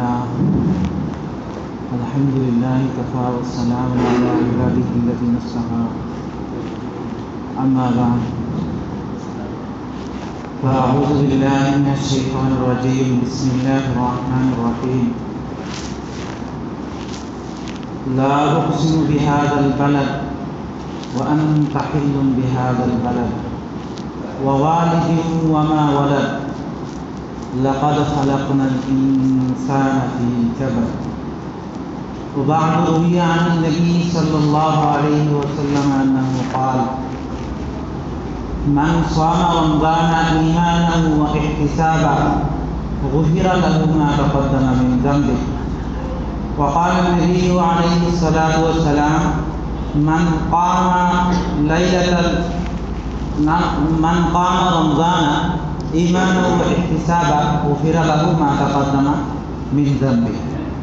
لله الحمد لله كفى والسلام على عباده الذين اصطفى أما بعد فأعوذ بالله من الشيطان الرجيم بسم الله الرحمن الرحيم لا أقسم بهذا البلد وأنت حل بهذا البلد ووالد وما ولد لقد خلقنا الإنسان في كبد وبعد روي عن النبي صلى الله عليه وسلم أنه قال من صام رمضان إيمانا واحتسابا غفر له ما تقدم من ذنبه وقال النبي عليه الصلاة والسلام من قام رمضان ایمانا و احتسابا غفر له ما تقدم من ذنبه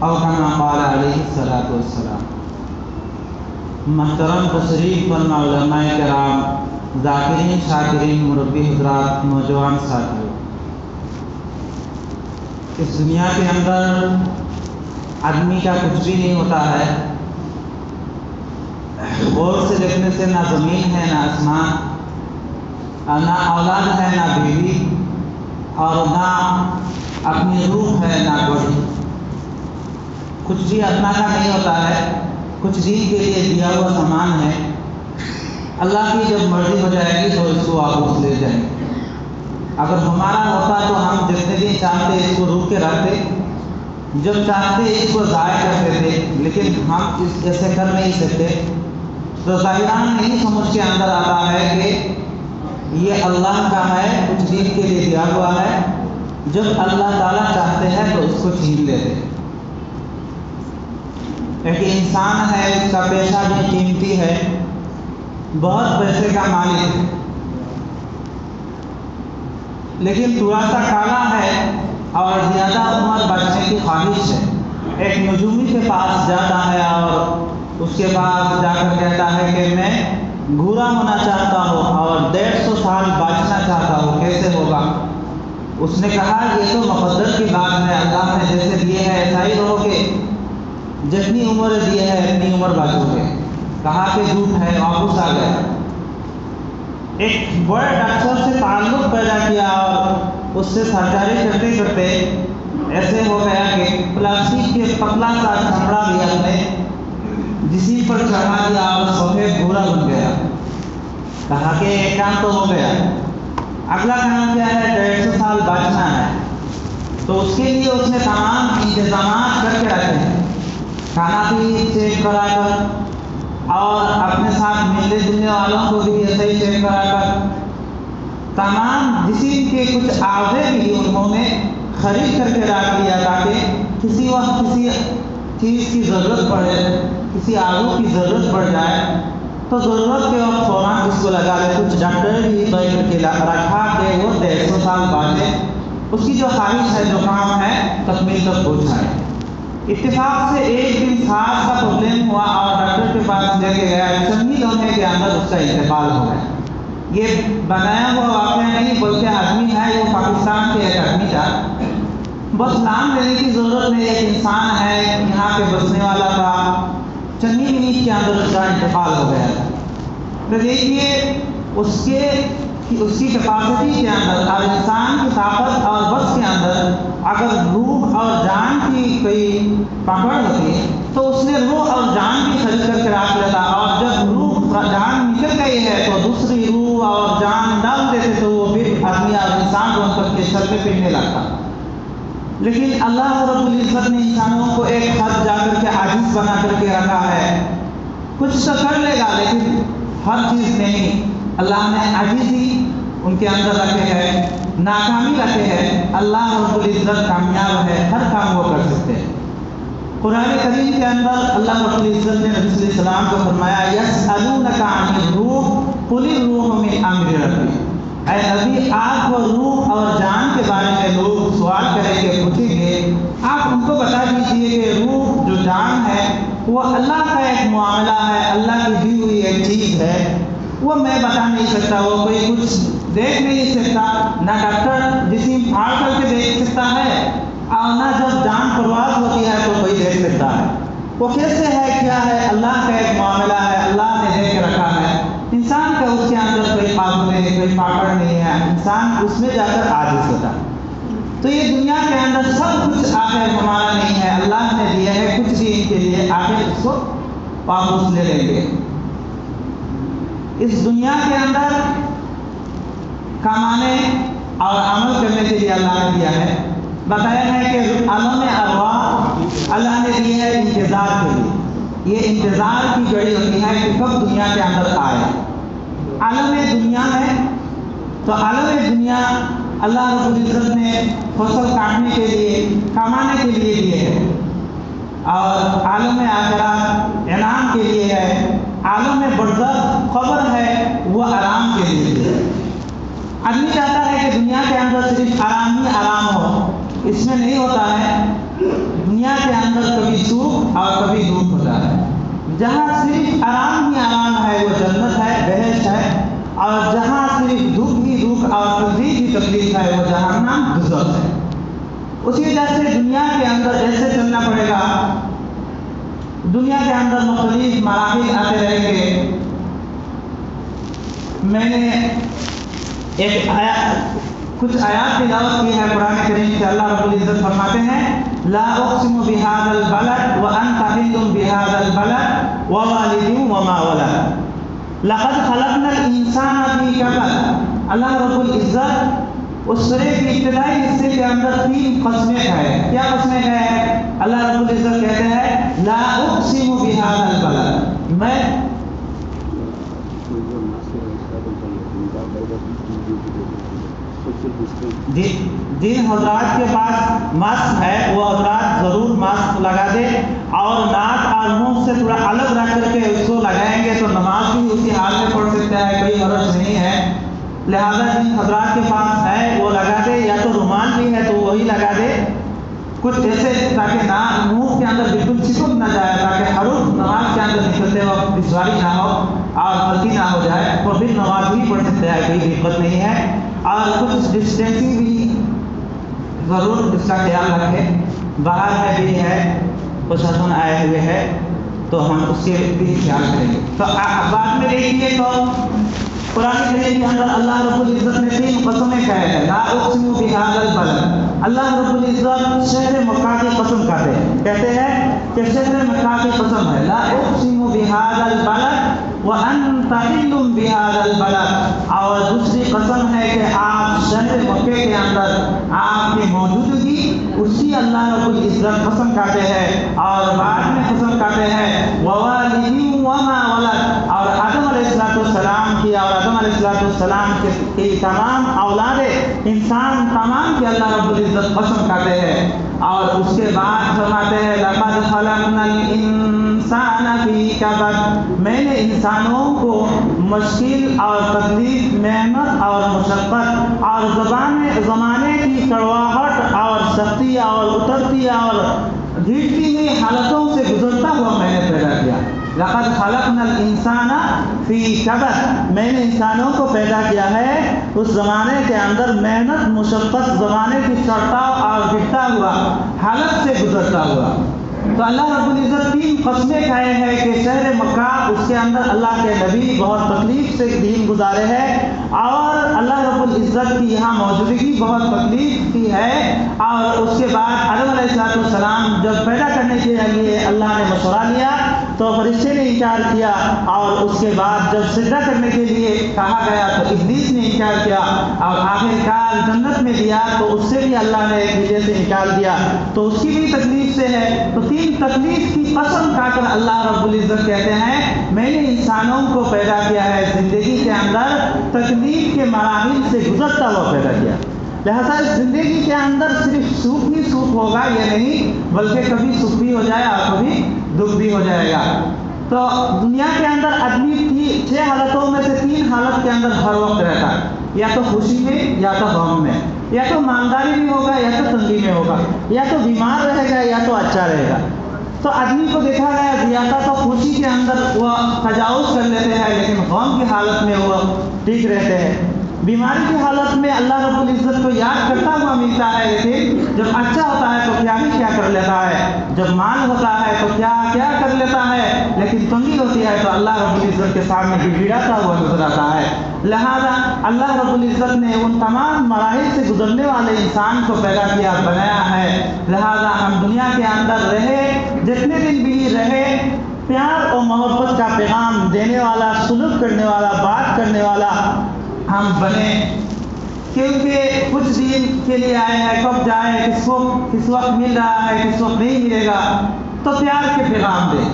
او كما قال علیہ الصلاۃ والسلام۔ محترم تشریف فرما علماء کرام، ذاکرین شاکرین، مربی حضرات، نوجوان ساتھیوں، اس دنیا کے اندر آدمی کا کچھ بھی نہیں ہوتا ہے، غور سے دیکھنے سے نہ زمین ہے نہ آسمان، نہ اولاد ہے نہ بیوی، اور نہ اپنی روح ہے نہ گوڑی، کچھ بھی اپنا کا نہیں ہوتا ہے، کچھ دین کے لیے دیا ہوا سامان ہے۔ اللہ کی جب مرضی ہو جائے گی تو اس کو واپس لے جائیں گے۔ اگر ہمارا ہوتا تو ہم جتنے دن چاہتے اس کو روک کے رکھتے، جب چاہتے اس کو ضائع کرتے تھے، لیکن ہم ایسے کر نہیں سکتے، تو ظاہراً نہیں سمجھ کے اندر آتا ہے کہ یہ اللہ کا ہے، کچھ دین کے لیے دیا ہوا ہے، جب اللہ تعالیٰ چاہتے ہیں تو اس کو چھین لیتے۔ ایک انسان ہے، اس کا پیسہ بھی قیمتی ہے، بہت پیسے کا مالک ہے، لیکن تھوڑا سا کالا ہے اور زیادہ عمر بچنے کی خواہش ہے۔ ایک نجومی کے پاس جاتا ہے اور اس کے پاس جا کر کہتا ہے کہ میں گھورا ہونا چاہتا ہوں اور 150 سال بچنا چاہتا ہوں، کیسے ہوگا؟ اس نے کہا یہ تو مقدر کی بات ہے، اللہ نے جیسے دیے ہے ایسا ہی رہو گے، جتنی عمر دیے ہے اتنی عمر بچو گے۔ کہا کہ جھوٹ ہے، واپس آ گیا۔ ایک بڑے ڈاکٹر سے تعلق پیدا کیا اور اس سے سرجری کرتے کرتے ایسے ہو گیا کہ پلاسٹک کے پتلا سا چمڑا بھی اپنے جسم پر چڑھا دیا اور سفید بھورا بن گیا۔ کہا کہ ایک کام تو ہو گیا، اگلا کام کیا ہے؟ 150 سال بچنا ہے۔ تو اس کے لیے اس نے تمام انتظامات کر کے رکھے ہیں، کھانا بھی چیک کرا کر اور اپنے ساتھ ملنے جلنے والوں کو بھی ایسے ہی چیک کرا کر تمام جسم کے کچھ اعضے بھی انہوں نے خرید کر کے رکھ لیا تاکہ کسی وقت کسی چیز کی ضرورت پڑے، کسی آلو کی ضرورت پڑ جائے تو ضرورت کے وقت فوراً اس کو لگا لے۔ کچھ ڈاکٹر بھی طے کر کے رکھا کہ وہ 150 سال بعد اس کی جو خواہش ہے، جو کام ہے، تکمیل تک پہنچائے۔ اتفاق سے ایک دن سانس کا پرابلم ہوا اور ڈاکٹر کے پاس لے کے گیا، چند ہی لمحے کے اندر اس کا انتقال ہو گیا۔ یہ بنایا ہوا واقعہ نہیں بلکہ آدمی ہے، وہ پاکستان کے ایک آدمی تھا، بس نام لینے کی ضرورت نہیں، ایک انسان ہے، یہاں پہ بسنے والا تھا، چند ہی منٹ کے اندر اس کا انتقال ہو گیا تھا۔ تو دیکھیے اس کی کیپیسٹی کے اندر اور انسان کی طاقت اور بس کے اندر اگر روح اور جان کی کوئی پکڑ ہوتی تو اس نے روح اور جان بھی خرید کر کے رکھ لیتا، اور جب روح جان نکل گئی ہے تو دوسری روح اور جان ڈال دیتے تو وہ پھر آدمی اور انسان بن کر کے چلنے پھرنے لگتا۔ لیکن اللہ رب العزت نے انسانوں کو ایک حد جا کر کے عاجز بنا کر کے رکھا ہے، کچھ تو کر لے گا لیکن ہر چیز نہیں۔ اللہ نے عاجزی ان کے اندر رکھے ہے، ناکامی رکھے ہے، اللہ رب العزت کامیاب ہے، ہر کام وہ کر سکتے ہیں۔ قرآن کریم کے اندر اللہ رب العزت نے نبی صلی اللہ علیہ وسلم کو فرمایا یسألونک عن الروح قل الروح من امر ربی، اے نبی آپ کو روح اور جان کے بارے میں لوگ سوال کریں گے، پوچھیں گے، آپ ان کو بتا دیجئے کہ روح جو جان ہے وہ اللہ کا ایک معاملہ ہے، اللہ کی دی ہوئی ایک چیز ہے، وہ میں بتا نہیں سکتا، وہ کوئی کچھ دیکھ نہیں سکتا، نہ ڈاکٹر جسم پھاڑ کر کے دیکھ سکتا ہے، اور نہ جب جان پرواز ہوتی ہے تو کوئی دیکھ سکتا ہے۔ وہ کیسے ہے، کیا ہے، اللہ کا ایک معاملہ ہے، اللہ نے دے کے رکھا ہے۔ انسان کا اس کے اندر کوئی قابل نہیں، کوئی پاکڑ نہیں ہے، انسان اس میں جا کر عاجز ہوتا ہے۔ تو یہ دنیا کے اندر سب کچھ آخر ہمارا نہیں ہے، اللہ نے دیا ہے، کچھ بھی ان کے لیے آخر اس کو واپس لے لیں گے۔ اس دنیا کے اندر کمانے اور عمل کرنے کے لیے اللہ نے دیا ہے۔ بتایا ہے کہ عالم ارواح اللہ نے دی ہے انتظار کے لیے۔ یہ انتظار کی گھڑی ہوتی ہے کہ کب دنیا کے اندر آئے۔ عالم دنیا ہے تو عالم دنیا اللہ رب العزت نے فصل کاٹنے کے لیے، کمانے کے لیے دیے ہے، اور عالم آخرت انعام کے لیے ہے۔ عالم برزخ قبر ہے، وہ آرام کے لیے ہے۔ آدمی چاہتا ہے کہ دنیا کے اندر صرف آرام ہی آرام ہو، اس میں نہیں ہوتا ہے۔ دنیا کے اندر کبھی سکھ اور کبھی دکھ ہوتا ہے۔ جہاں صرف آرام ہی آرام ہے وہ جنت ہے، بہشت ہے، اور جہاں صرف دکھ ہی دکھ اور تکلیف ہی تکلیف ہے وہ جہنم دوزخ ہے۔ اسی وجہ سے دنیا کے اندر ایسے چلنا پڑے گا، دنیا کے اندر مختلف مراحل آتے رہیں گے۔ میں نے ایک کچھ آیات تلاوت کی ہے قرآن کریم سے۔ اللہ رب العزت فرماتے ہیں لا اقسم بهذا البلد وانت حل بهذا البلد ووالد وما ولد لقد خلقنا الانسان في كبد۔ اللہ رب العزت اس سورے کی ابتدائی حصے کے اندر 3 قسمیں ہیں۔ کیا قسمیں ہیں؟ اللہ رب العزت کہتے ہیں لا اقسم بهذا البلد، میں جن حضرات کے پاس ماسک ہے وہ حضرات ضرور ماسک لگا دے، اور ناک اور منہ سے تھوڑا الگ رکھ کر کے اس کو لگائیں گے تو نماز بھی اسی حال میں پڑھ سکتا ہے، کوئی حرج نہیں ہے۔ لہذا جن حضرات کے پاس ہے وہ لگا دے، یا تو رومال بھی ہے تو وہی لگا دے کچھ ایسے، تاکہ منہ کے اندر بالکل چپک نہ جائے، تاکہ حروف نماز کے اندر نکلتے وقت دشواری نہ ہو اور غلطی نہ ہو جائے، تو پھر نماز بھی پڑھ سکتے ہیں، کوئی دقت نہیں ہے۔ اور کچھ ڈسٹینسنگ بھی ضرور اس کا خیال رکھیں۔ باہر میں بھی ہے، پرشاسن آئے ہوئے ہے تو ہم اس کے بھی خیال کریں گے۔ تو بعد میں دیکھیے تو قرآن کریم کے اندر اللہ رب العزت نے 3 قسمیں کہے ہیں۔ لا اقسم بهذا البلد، اللہ رب العزت شہر مکہ کی قسم کہتے ہیں کہ شہر مکہ کی قسم ہے۔ لا اقسم بهذا البلد وانت حل بهذا البلد، اور دوسری قسم ہے کہ آپ شہر مکے کے اندر آپ کی موجودگی اسی اللہ رب العزت قسم کھاتے ہیں، اور بعد میں قسم کھاتے ہیں ووالد وما ولد، اور آدم علیہ السلام کی اور آدم علیہ السلام کی تمام اولاد انسان تمام کی اللہ رب العزت قسم کھاتے ہیں۔ اور اس کے بعد فرماتے ہیں لقد خلقنا الانسان فی کبد، میں نے انسانوں کو مشکل اور تکلیف، محنت اور مشقت اور زمانے کی کڑواہٹ اور سختی اور اترتی اور گھٹتی ہوئی حالتوں سے گزرتا ہوا میں نے پیدا کیا۔ لقد خلقنا الانسان فی کبد، میں نے انسانوں کو پیدا کیا ہے اس زمانے کے اندر محنت، مشقت، زمانے کی چڑھتا اور گرتا ہوا حالت سے گزرتا ہوا۔ تو اللہ رب العزت 3 قسمیں کھائے ہیں کہ شہر مکہ، اس کے اندر اللہ کے نبی بہت تکلیف سے دین گزارے ہیں، اور اللہ رب العزت کی یہاں موجودگی بہت تکلیف کی ہے۔ اور اس کے بعد آدم علیہ السلام جب پیدا کرنے کے لیے اللہ نے مشورہ لیا تو فرشتے نے انکار کیا، اور اس کے بعد جب سجدہ کرنے کے لیے کہا گیا تو ابلیس نے انکار کیا، اور آخر کار جنت میں دیا تو اس سے بھی اللہ نے ایک وجہ سے نکال دیا، تو اس کی بھی تکلیف سے ہے۔ تو 3 تکلیف کی قسم کھا کر اللہ رب العزت کہتے ہیں میں نے انسانوں کو پیدا کیا ہے، زندگی کے اندر تکلیف کے مراحل سے گزرتا ہوا پیدا کیا۔ لہذا اس زندگی کے اندر صرف سکھ ہی سکھ ہوگا یہ نہیں، بلکہ کبھی سکھ بھی ہو جائے اور کبھی دکھ بھی ہو جائے گا۔ تو دنیا کے اندر آدمی 6 حالتوں میں سے 3 حالت کے اندر ہر وقت رہتا ہے، یا تو خوشی میں، یا تو غم میں، یا تو مالداری میں ہوگا یا تو تنگی میں ہوگا، یا تو بیمار رہے گا یا تو اچھا رہے گا۔ تو آدمی کو دیکھا گیا زیادہ تو خوشی کے اندر وہ تجاوز کر لیتے ہیں، لیکن غم کی حالت میں وہ ٹھیک رہتے ہیں۔ بیماری کی حالت میں اللہ رب العزت کو یاد کرتا ہوا ملتا ہے، لیکن جب اچھا ہوتا ہے تو کیا ہی کیا کر لیتا ہے، جب مال ہوتا ہے تو کیا کیا کر لیتا ہے، لیکن تنگی ہوتی ہے تو اللہ رب العزت کے سامنے گڑگڑاتا ہوا نظر آتا ہے۔ لہذا اللہ رب العزت نے ان تمام مراحل سے گزرنے والے انسان کو پیدا کیا، بنایا ہے۔ لہذا ہم دنیا کے اندر رہے، جتنے دن بھی رہے، پیار اور محبت کا پیغام دینے والا، سلوک کرنے والا، بات کرنے والا ہم بنے، کیونکہ کچھ دن کے لیے آئے ہیں، کب جائے، کس وقت مل رہا ہے، کس وقت نہیں ملے گا، تو پیار کے پیغام دیں۔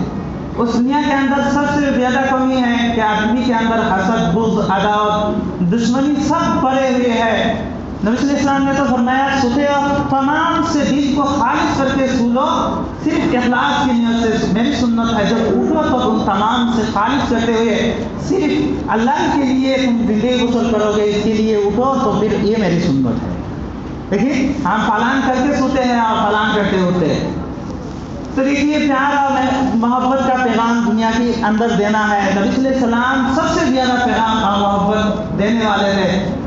اس دنیا کے اندر سب سے زیادہ کمی ہے کہ آدمی کے اندر حسد، بغض، عداوت، دشمنی سب بڑے ہوئے ہیں۔ نبی صلی اللہ علیہ وسلم نے تو فرمایا سوتے وقت تمام سے دل کو خالص کر کے سو لو، صرف اخلاص کی نیت سے۔ میری سنت ہے جب اٹھو تو تم تمام سے خالص کرتے ہوئے صرف اللہ کے لیے تم زندگی غسل کرو گے، اس کے لیے اٹھو، تو پھر یہ میری سنت ہے۔ دیکھیے ہم فلان کر کے سوتے ہیں اور فلان کرتے ہوتے ہیں، تو دیکھیے پیار اور محبت کا پیغام دنیا کے اندر دینا ہے۔ نبی صلی اللہ علیہ وسلم سب سے زیادہ پیغام اور محبت دینے والے تھے۔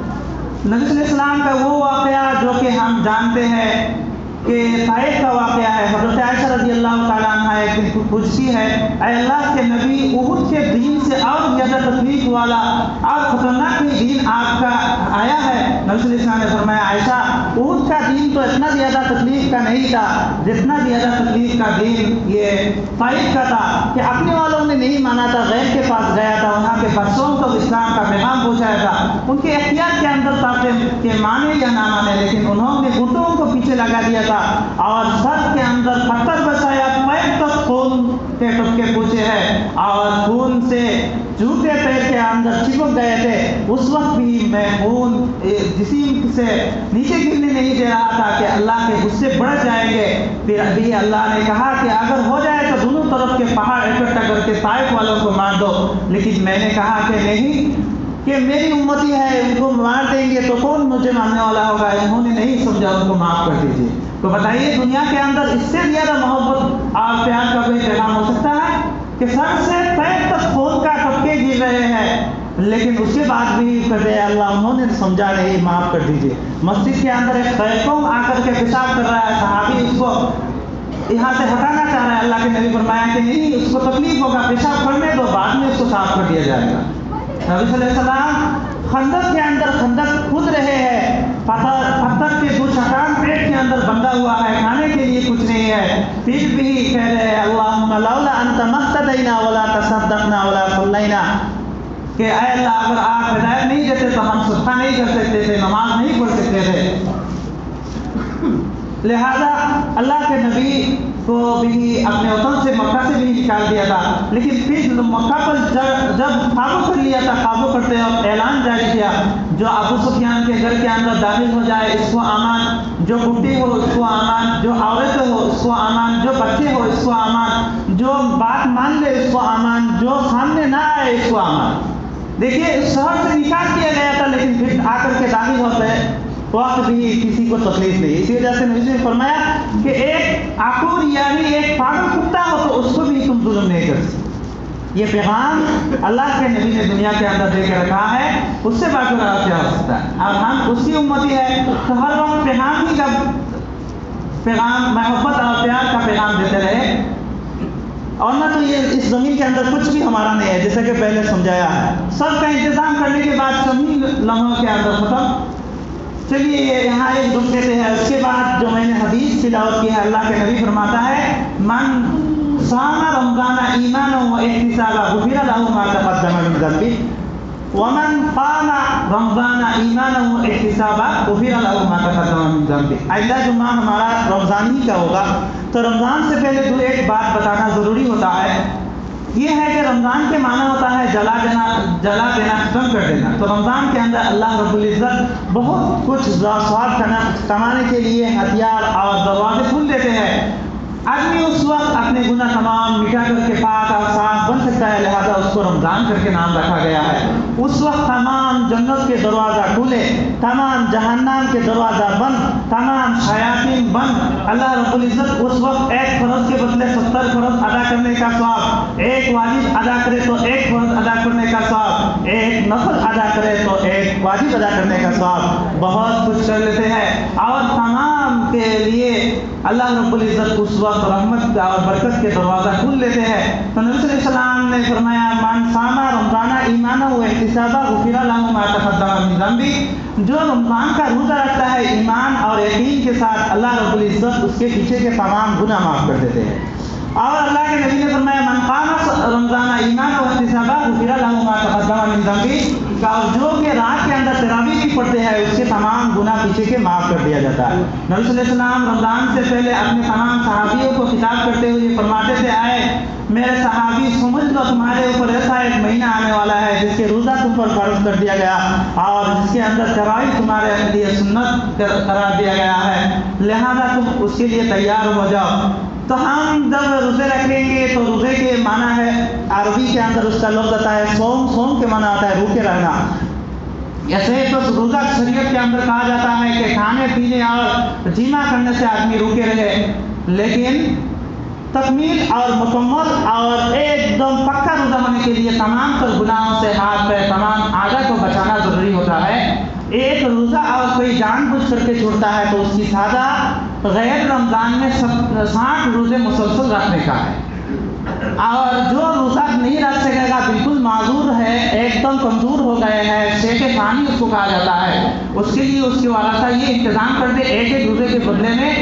نبی صلی اللہ علیہ وسلم کا وہ واقعہ جو کہ ہم جانتے ہیں کہ طائف کا واقعہ ہے، حضرت عائشہ رضی اللہ تعالیٰ عنہ ایک دن پوچھتی ہے، اے اللہ کے نبی، احد کے دین سے اور زیادہ تکلیف والا اور خطرناک دین آپ کا آیا ہے؟ نبی صلی اللہ علیہ وسلم نے فرمایا، عائشہ احد کا دین تو اتنا زیادہ تکلیف کا نہیں تھا جتنا زیادہ تکلیف کا دین یہ طائف کا تھا، کہ اپنے والوں نے نہیں مانا تھا، غیر کے پاس گیا تھا، وہاں کے بچوں کو اسلام کا پیغام پہنچایا تھا، ان کے اختیار کے اندر تھا کہ مانے یا نہ مانے، لیکن انہوں نے گھٹوں کو پیچھے لگا دیا تھا اور سر کے اندر پتھر بسایا، پیر تک خون کے ٹپکے پوچھے ہیں اور خون سے جوتے پیر کے اندر چپک گئے تھے۔ اس وقت بھی میں خون جسم سے نیچے گرنے نہیں دے رہا تھا کہ اللہ کے غصے بڑھ جائیں گے۔ پھر ابھی اللہ نے کہا کہ اگر ہو جائے تو دونوں طرف کے پہاڑ اکٹھا کر کے طائف والوں کو مار دو، لیکن میں نے کہا کہ نہیں، کہ میری امتی ہے، ان کو مار دیں گے تو کون مجھے ماننے والا ہوگا۔ انہوں نے نہیں سمجھا، ان کو معاف کر دیجیے۔ تو بتائیے دنیا کے اندر اس سے زیادہ محبت اور پیار کا کوئی پیغام ہو سکتا ہے کہ سر سے پیر تک خون کا ٹپکے گر رہے ہیں، لیکن اس کے بعد بھی کہتے ہیں اللہ انہوں نے سمجھا نہیں، معاف کر دیجیے۔ مسجد کے اندر ایک قوم آ کر کے پیشاب کر رہا ہے، صحابی اس کو یہاں سے ہٹانا چاہ رہا ہے، اللہ کے نبی فرمایا کہ نہیں، اس کو تکلیف ہوگا، پیشاب کرنے دو، بعد میں اس کو صاف کر دیا جائے گا۔ نبی صلی اللہ علیہ وسلم خندق کے اندر خندق کھود رہے ہیں، پتھر کے دو چٹان پیٹ کے اندر بندھا ہوا ہے، کھانے کے لیے کچھ نہیں ہے، پھر بھی کہہ رہے ہیں اللہم لولا انت مہتدینا ولا تصدقنا ولا صلینا، کہ اے اللہ اگر آپ ہدایت نہیں دیتے تو ہم صدقہ نہیں کر سکتے تھے، نماز نہیں پڑھ سکتے تھے۔ لہذا اللہ کے نبی کو بھی اپنے وطن سے مکہ سے بھی نکال دیا تھا، لیکن پھر مکہ پر جب قابو کر لیا تھا، قابو کرتے وقت اعلان جاری کیا، جو ابو سفیان کے گھر کے اندر داخل ہو جائے اس کو امان، جو بڈھی ہو اس کو امان، جو عورتیں ہو اس کو امان، جو بچے ہو اس کو امان، جو بات مان لے اس کو امان، جو سامنے نہ آئے اس کو امان۔ دیکھیے اس شہر سے نکال دیا گیا تھا، لیکن پھر آ کر کے داخل ہوتے وقت بھی کسی کو تکلیف نہیں۔ اسی وجہ سے نبی نے فرمایا کہ ایک عقور یعنی ایک پاگل کتا ہو تو اس کو بھی تم ظلم نہیں کر سکتے۔ یہ پیغام اللہ کے نبی نے دنیا کے اندر دے کے رکھا ہے، اس سے باقی اور کیا ہو سکتا ہے؟ اور ہم اس کی امتی ہے تو ہر وقت پیغام ہی کا پیغام، محبت اور پیار کا پیغام دیتے رہے، اور نہ تو یہ اس زمین کے اندر کچھ بھی ہمارا نہیں ہے، جیسا کہ پہلے سمجھایا ہے، سب کا انتظام کرنے کے بعد چند لمحوں کے اندر ختم۔ چلیے یہاں ایک دو کہتے ہیں، اس کے بعد جو میں نے حدیث تلاوت کی ہے، اللہ کے نبی فرماتا ہے من صام رمضان ایمانا و احتسابا غفر له ما تقدم من ذنبه ومن قام رمضان ایمانا و احتسابا غفر له ما تقدم من ذنبه۔ اگلا جمعہ ہمارا رمضان ہی کا ہوگا، تو رمضان سے پہلے ایک بات بتانا ضروری ہوتا ہے، یہ ہے کہ رمضان کے معنی ہوتا ہے جلا دینا، ختم کر دینا۔ تو رمضان کے اندر اللہ رب العزت بہت کچھ ثواب کمانے کے لیے ہتھیار اور دروازے کھول دیتے ہیں۔ آدمی اس وقت اپنے گناہ تمام مٹا کر کے پاک اور صاف بن سکتا ہے، لہذا اس کو رمضان کر کے نام رکھا گیا ہے۔ اس وقت تمام جنت کے دروازہ کھلے، تمام جہنم کے دروازہ بند، تمام شیاطین بند۔ اللہ رب العزت اس وقت ایک فرض کے بدلے 70 فرض ادا کرنے کا ثواب، ایک واجب ادا کرے تو ایک فرض ادا کرنے کا ثواب، ایک نفل ادا کرے تو ایک واجب ادا کرنے کا ثواب، بہت کچھ کر لیتے ہیں۔ اور تمام کے لیے اللہ رب العزت اس وقت رحمت اور برکت کے دروازہ کھول لیتے ہیں۔ تو نبی صلی اللہ علیہ وسلم نے فرمایا من صام رمضان ایمانا و احتسابا غفر له ما تقدم من ذنبه، جو رمضان کا روزہ رکھتا ہے ایمان اور یقین کے ساتھ، اللہ رب العزت اس کے پیچھے کے تمام گناہ معاف کر دیتے ہیں۔ اور اللہ کے نبی نے فرمایا من قام رمضان ایمانا و احتسابا غفر له ما تقدم من ذنبه، اور جو کہ رات کے اندر تراویح بھی پڑھتے ہیں اس کے تمام گناہ پیچھے کے معاف کر دیا جاتا ہے۔ نبی صلی اللہ علیہ وسلم رمضان سے پہلے اپنے تمام صحابیوں کو خطاب کرتے ہوئے فرماتے تھے آئے میرے صحابی سمجھ لو تمہارے اوپر ایسا ایک مہینہ آنے والا ہے جس کے روزہ تم پر فرض کر دیا گیا اور جس کے اندر تراویح تمہارے لیے سنت قرار دیا گیا ہے، لہذا تم اس کے لیے تیار ہو جاؤ۔ تو ہم جب روزے رکھیں گے تو روزے کے معنی ہے عربی کے اندر اس کا لفظ آتا ہے صوم، صوم کے معنی آتا ہے روکے رہنا۔ ایسے تو روزہ شریعت کے اندر کہا جاتا ہے کہ کھانے پینے اور جیما کرنے سے آدمی روکے رہے، لیکن تکمیل اور مکمل اور ایک دم پکا روزہ ہونے کے لیے تمام تر گناہوں سے ہاتھ پہ تمام اعضاء کو بچانا ضروری ہوتا ہے۔ ایک روزہ اور کوئی جان بوجھ کر کے چھوڑتا ہے تو اس کی سزا غیر رمضان میں 60 روزے مسلسل رکھنے کا ہے، اور جو روزہ نہیں رکھ سکے گا بالکل معذور ہے، ایک دم کمزور ہو گئے ہیں، شیخ پانی اس کو کہا جاتا ہے، اس کے لیے اس کے والدہ یہ انتظام کر دے ایک ایک روزے کے بدلے میں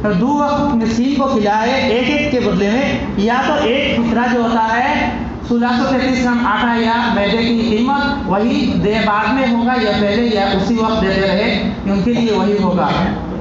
2 وقت مسکین کو کھلائے، ایک ایک کے بدلے میں، یا تو ایک فطرہ جو ہوتا ہے 1633 گرام آٹا یا میدے کی قیمت وہی دے بعد میں ہوگا یا پہلے یا اسی وقت دیتے رہے، ان کے لیے وہی ہوگا۔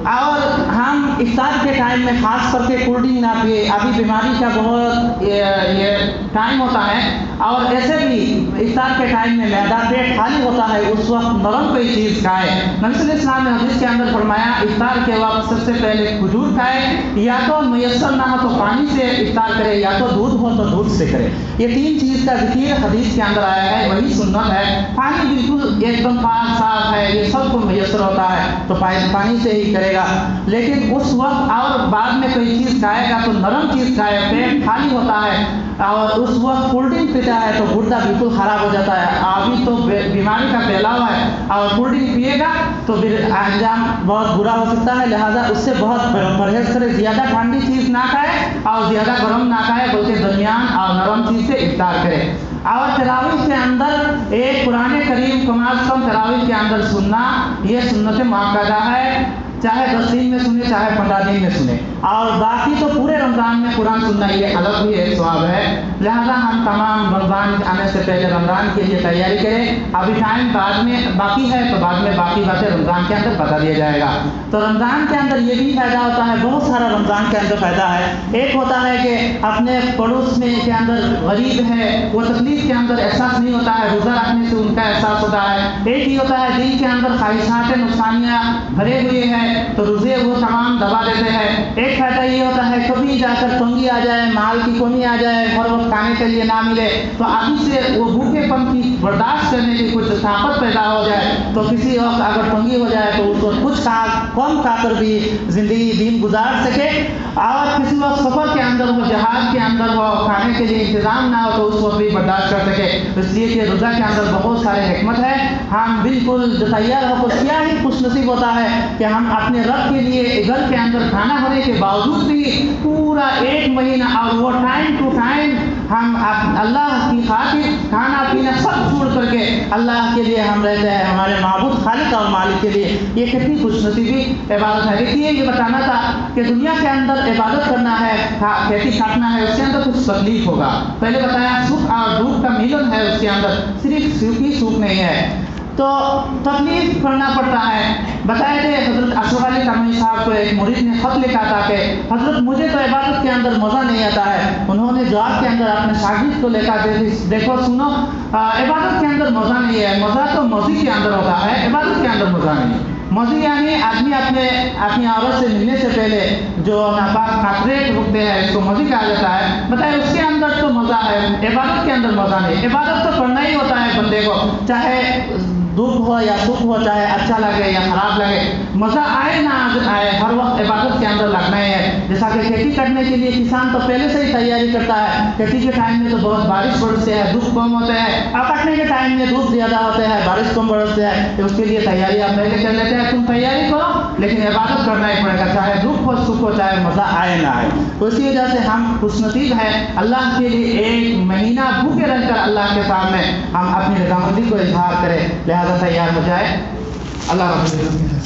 اور ہم افطار کے ٹائم میں خاص کر کے کولڈ ڈرنک نہ پیے، ابھی بیماری کا بہت یہ ٹائم ہوتا ہے، اور ایسے بھی افطار کے ٹائم میں معدہ پیٹ خالی ہوتا ہے اس وقت نرم کوئی چیز کھائے۔ نبی صلی اللہ علیہ وسلم نے حدیث کے اندر فرمایا افطار کے وقت سب سے پہلے کھجور کھائے، یا تو میسر نہ ہو تو پانی سے افطار کرے، یا تو دودھ ہو تو دودھ سے کرے۔ یہ 3 چیز کا ذکر حدیث کے اندر آیا ہے، وہی سنت ہے۔ پانی بالکل ایک دم پاک صاف ہے، یہ سب کو میسر ہوتا ہے تو پانی سے ہی کرے گا، لیکن اس وقت اور بعد میں کوئی چیز کھائے گا تو نرم چیز کھائے، پیٹ خالی ہوتا ہے، اور اس وقت کولڈ ڈرنک پیتا ہے تو گردہ بالکل خراب ہو جاتا ہے، ابھی تو بیماری کا پھیلاؤ ہے، اور کولڈ ڈرنک پیے گا تو پھر انجام بہت برا ہو سکتا ہے، لہذا اس سے بہت پرہیز کرے، زیادہ ٹھنڈی چیز نہ کھائے اور زیادہ گرم نہ کھائے، بلکہ درمیان اور نرم چیز سے افطار کرے۔ اور تراویح کے اندر ایک قرآن کریم کم از کم تراویح کے اندر سننا یہ سنت مؤکدہ ہے، چاہے 10 دن میں سنے چاہے 15 دن میں سنے، اور باقی تو پورے رمضان میں قرآن سننا یہ الگ بھی ایک ثواب ہے۔ لہذا ہم تمام رمضان آنے سے پہلے رمضان کے لیے تیاری کریں، ابھی ٹائم بعد میں باقی ہے تو بعد میں باقی باتیں رمضان کے اندر بتا دیا جائے گا۔ تو رمضان کے اندر یہ بھی فائدہ ہوتا ہے، بہت سارا رمضان کے اندر فائدہ ہے۔ ایک ہوتا ہے کہ اپنے پڑوس میں کے اندر غریب ہے، وہ تکلیف کے اندر احساس نہیں ہوتا ہے، روزہ رکھنے سے ان کا احساس ہوتا ہے۔ ایک ہی ہوتا ہے دل کے اندر خواہشات نقصانیاں بھرے ہوئے ہیں تو روزے وہ تمام دبا دیتے ہیں۔ ایک فائدہ یہ ہوتا ہے کبھی جا کر تنگی آ جائے، مال کی کمی آ جائے، ہر وقت کھانے کے لیے نہ ملے تو ابھی سے وہ بھوکے پن کی برداشت کرنے کی کچھ طاقت پیدا ہو جائے، تو کسی وقت اگر تنگی ہو جائے تو اس کو کچھ کم کھا کر بھی زندگی دن گزار سکے، اور کسی وقت سفر کے اندر ہو، جہاز کے اندر ہو، کھانے کے لیے انتظام نہ ہو تو اس وقت بھی برداشت کر سکے۔ اس لیے کہ روزہ کے اندر بہت سارے حکمت ہے، ہم بالکل تیار ہو کو کیا ہی خوش نصیب ہوتا ہے کہ ہم اپنے رب کے لیے گھر کے اندر کھانا ہونے کے باوجود بھی پورا 1 مہینہ اور وہ ٹائم ٹو ٹائم ہم اللہ کی خاطر کھانا پینا سب چھوڑ کر کے اللہ کے لیے ہم رہتے ہیں، ہمارے معبود خالق اور مالک کے لیے۔ یہ کتنی خوش نصیبی عبادت ہے۔ دیکھیے یہ بتانا تھا کہ دنیا کے اندر عبادت کرنا ہے، کھیتی کھاٹنا ہے، اس کے اندر کچھ تکلیف ہوگا۔ پہلے بتایا سکھ اور دکھ کا ملن ہے اس کے اندر، صرف سکھ ہی سکھ نہیں ہے، تو تکلیف کرنا پڑتا ہے۔ بتائے تھے حضرت اشرف علی تھانوی صاحب کو ایک مرید نے خط لکھا تھا کہ حضرت مجھے تو عبادت کے اندر مزہ نہیں آتا ہے۔ انہوں نے جواب کے اندر اپنے شاگرد کو لکھا دیکھو سنو، عبادت کے اندر مزہ نہیں ہے، مزہ تو موسیقی کے اندر ہوتا ہے، عبادت کے اندر مزہ نہیں ہے۔ موضوع یعنی آدمی اپنی عورت سے ملنے سے پہلے جو ناپاک خاطرے رکھتے ہیں اس کو موضوع کہا جاتا ہے. بتائیں اس کے اندر تو مزہ ہے, عبادت کے اندر مزہ نہیں. عبادت تو کرنا ہی ہوتا ہے بندے کو, چاہے دکھ ہو یا سکھ ہو, چاہے اچھا لگے یا خراب لگے, مزہ آئے نہ آئے, ہر وقت عبادت کے اندر لگنا ہی ہے. جیسا کہ کھیتی کرنے کے لیے کسان تو پہلے سے ہی تیاری کرتا ہے. کھیتی کے ٹائم میں تو بہت بارش برستے ہیں, دکھ کم ہوتے ہیں, اور کٹنے کے ٹائم میں دھوپ زیادہ ہوتے ہیں, بارش کم برستے ہیں, تو اس کے لیے تیاری آپ پہلے کر لیتے ہیں. تم تیاری کرو لیکن عبادت کرنا ہی پڑے گا, چاہے دکھ ہو سکھ ہو, چاہے مزہ آئے نہ آئے. تو اسی وجہ سے ہم خوش نصیب ہیں اللہ کے لیے ایک مہینہ بھوکے رہ کر اللہ کے سامنے ہم اپنی رضامندی کو اظہار کریں. لہذا تیار ہو جائے. اللہ رب العزت